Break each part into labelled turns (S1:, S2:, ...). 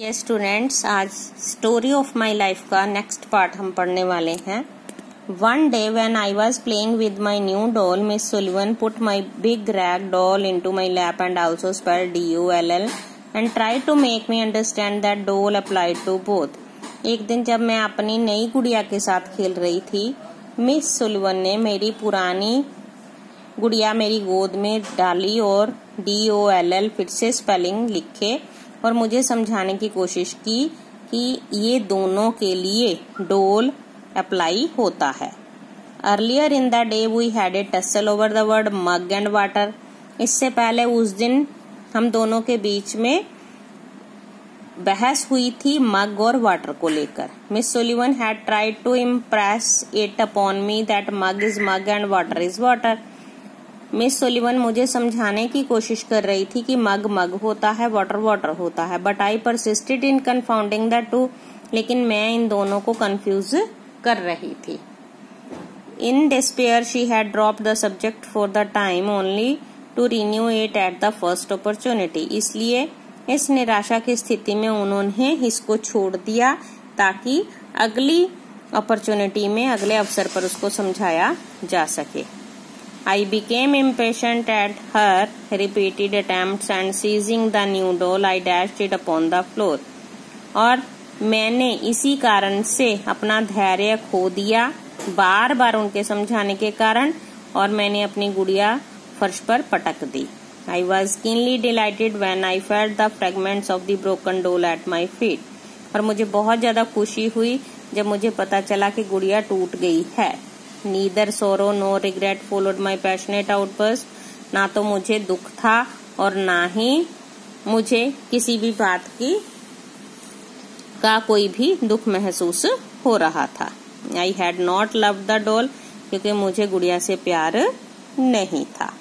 S1: ये स्टूडेंट्स, आज story of my life का नेक्स्ट पार्ट हम पढ़ने वाले हैं। One day when I was playing with my new doll, Miss Sullivan put my big rag doll into my lap and also spelled DOLL and try to make me understand that doll applied to both. एक दिन जब मैं अपनी नई गुड़िया के साथ खेल रही थी, मिस सुलिवन ने मेरी पुरानी गुड़िया मेरी गोद में डाली और DOLL फिर से स्पेलिंग लिखे और मुझे समझाने की कोशिश की कि ये दोनों के लिए डोल अप्लाई होता है। Earlier in the day we had a tussle over the word mug and water. इससे पहले उस दिन हम दोनों के बीच में बहस हुई थी मग और वाटर को लेकर। Miss Sullivan had tried to impress it upon me that mug is mug and water is water. Miss Sullivan मुझे समझाने की कोशिश कर रही थी कि मग मग होता है, वाटर वाटर होता है, but I persisted in confounding the two. लेकिन मैं इन दोनों को कंफ्यूज कर रही थी। In despair she had dropped the subject for the time only to renew it at the first opportunity. इसलिए इस निराशा की स्थिति में उन्होंने इसको छोड़ दिया ताकि अगली अपॉर्चुनिटी में, अगले अवसर पर उसको समझाया जा सके। I became impatient at her repeated attempts and seizing the new doll, I dashed it upon the floor. और मैंने इसी कारण से अपना धैर्य खो दिया, बार बार उनके समझाने के कारण, और मैंने अपनी गुड़िया फर्श पर पटक दी। I was keenly delighted when I felt the fragments of the broken doll at my feet. और मुझे बहुत ज्यादा खुशी हुई जब मुझे पता चला कि गुड़िया टूट गई है। Neither sorrow nor regret followed my passionate outburst। ना तो मुझे दुख था और ना ही मुझे किसी भी बात का कोई भी दुख महसूस हो रहा था। I had not loved the doll, क्योंकि मुझे गुड़िया से प्यार नहीं था।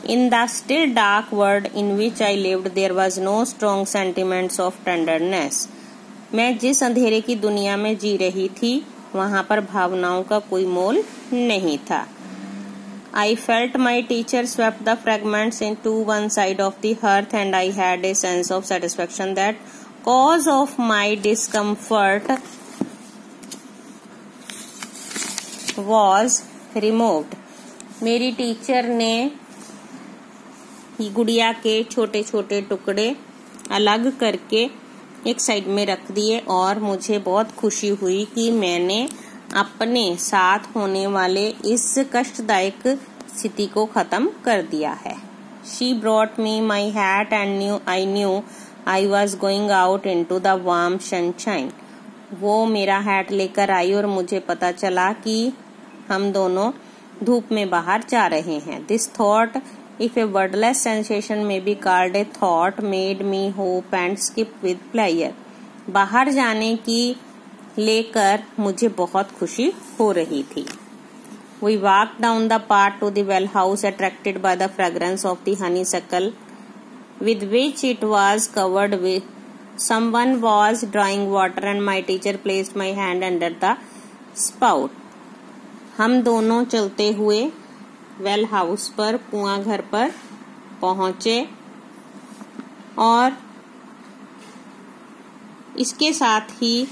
S1: In the still dark world in which I lived, there was no strong sentiments of tenderness। मैं जिस अंधेरे की दुनिया में जी रही थी, वहाँ पर भावनाओं का कोई मोल नहीं था। I felt my teacher swept the fragments into one side of the hearth and I had a sense of satisfaction that cause of my discomfort was removed। मेरी टीचर ने गुड़िया के छोटे छोटे टुकड़े अलग करके एक साइड में रख दिए और मुझे बहुत खुशी हुई कि मैंने अपने साथ होने वाले इस कष्टदायक स्थिति को खत्म कर दिया है। She brought me my hat and I knew I was going out into the warm sunshine। वो मेरा हैट लेकर आई और मुझे पता चला कि हम दोनों धूप में बाहर जा रहे हैं। This thought, if a wordless sensation may be called a thought, made me hope and skip with pleasure। बाहर जाने की लेकर मुझे बहुत खुशी हो रही थी। We walked down the path to the well house, attracted by the fragrance of the honeysuckle with which it was covered with। Someone was drawing water and my teacher placed my hand under the spout। हम दोनों चलते हुए well house पर, कुआं घर पर पहुंचे और इसके साथ ही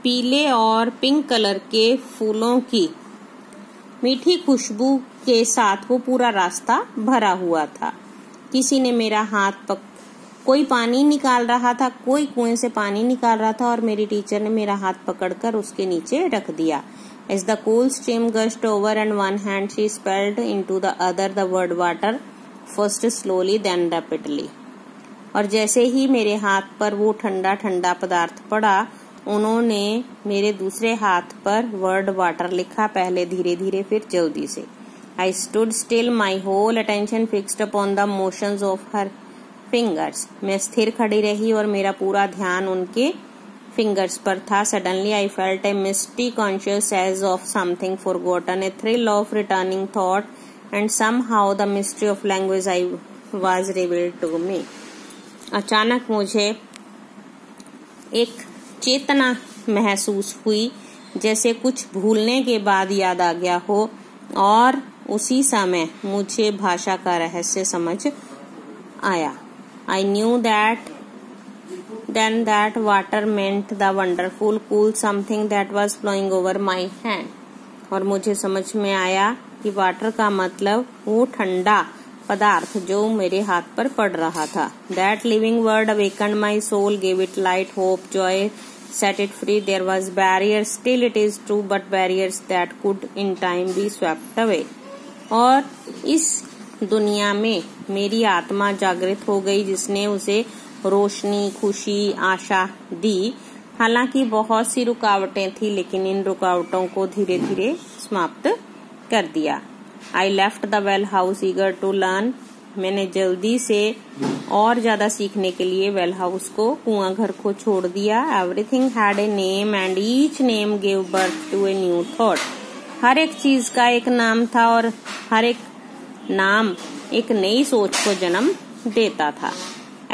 S1: पीले और पिंक कलर के फूलों की मीठी खुशबू के साथ वो पूरा रास्ता भरा हुआ था। किसी ने मेरा हाथ कोई पानी निकाल रहा था, कोई कुएं से पानी निकाल रहा था और मेरी टीचर ने मेरा हाथ पकड़कर उसके नीचे रख दिया। As the cool stream gushed over and one hand she spelled into the other the word water, first slowly then rapidly। और जैसे ही मेरे हाथ पर वो ठंडा ठंडा पदार्थ पड़ा, उन्होंने मेरे दूसरे हाथ पर वर्ड वाटर लिखा, पहले धीरे धीरे फिर जल्दी से। I stood still, my whole attention fixed upon the motions of her fingers। मैं स्थिर खड़ी रही और मेरा पूरा ध्यान उनके फिंगर्स पर था। Suddenly I felt a misty conscious as of something forgotten, a thrill of returning thought and somehow the mystery of language I was revealed to me। अचानक मुझे एक चेतना महसूस हुई, जैसे कुछ भूलने के बाद याद आ गया हो, और उसी समय मुझे भाषा का रहस्य समझ आया। I knew that Then that water meant the wonderful cool something that was flowing over my hand. और मुझे समझ में आया कि वाटर का मतलब वो ठंडा पदार्थ जो मेरे हाथ पर पड़ रहा था. That living word awakened my soul, gave it light, hope, joy, set it free. There was barriers, still it is true, but barriers that could in time be swept away. और इस दुनिया में मेरी आत्मा जागृत हो गई जिसने उसे रोशनी, खुशी, आशा दी. हालांकि बहुत सी रुकावटें थी, लेकिन इन रुकावटों को धीरे धीरे समाप्त कर दिया. I left the well house eager to learn. मैंने जल्दी से और ज्यादा सीखने के लिए वेल हाउस को, कुआं घर को छोड़ दिया. Everything had a name and each name give birth to a new thought. हर एक चीज का एक नाम था और हर एक नाम एक नई सोच को जन्म देता था.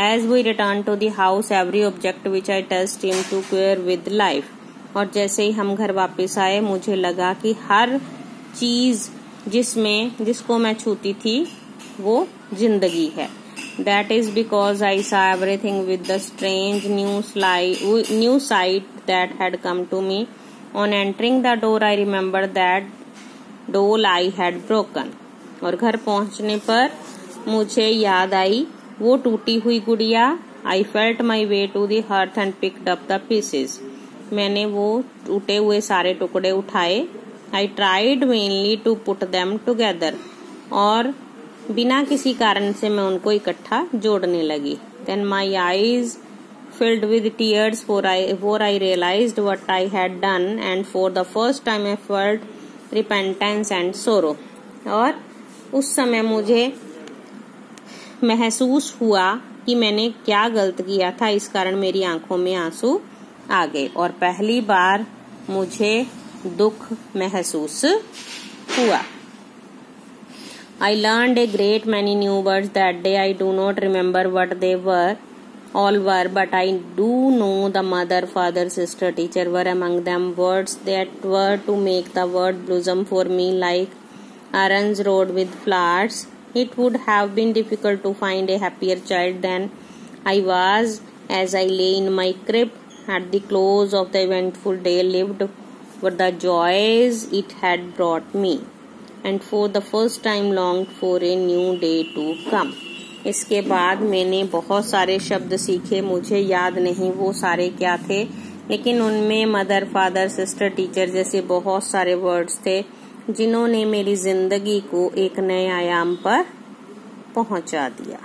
S1: As we returned to the house, every object which I touched seemed to queer with life. और जैसे ही हम घर वापस आए, मुझे लगा कि हर चीज जिसको मैं छूती थी वो जिंदगी है. That is because I saw everything with the strange new sight that had come to me. On entering the door, I remembered that doll I had broken. और घर पहुंचने पर मुझे याद आई वो टूटी हुई गुड़िया. I felt my way to the hearth and picked up the pieces. मैंने वो टूटे हुए सारे टुकड़े उठाए. I tried mainly to put them together. और बिना किसी कारण से मैं उनको इकट्ठा जोड़ने लगी. Then my eyes filled with tears for I realized what I had done, and for the first time I felt repentance and sorrow. और उस समय मुझे महसूस हुआ कि मैंने क्या गलत किया था. इस कारण मेरी आंखों में आंसू आ गए और पहली बार मुझे दुख महसूस हुआ. I learned a great many new words that day. I do not remember what they all were, but I do know the mother, father, sister, teacher were among them. Words that were to make the world blossom for me like Aaron's road with flowers. It would have been difficult to find a happier child than I was as I lay in my crib at the close of the eventful day, lived for the joys it had brought me, and for the first time longed for a new day to come. इसके बाद मैंने बहुत सारे शब्द सीखे. मुझे याद नहीं वो सारे क्या थे, लेकिन उनमें मदर, फादर, सिस्टर, टीचर जैसे बहुत सारे वर्ड्स थे जिन्होंने मेरी जिंदगी को एक नए आयाम पर पहुंचा दिया.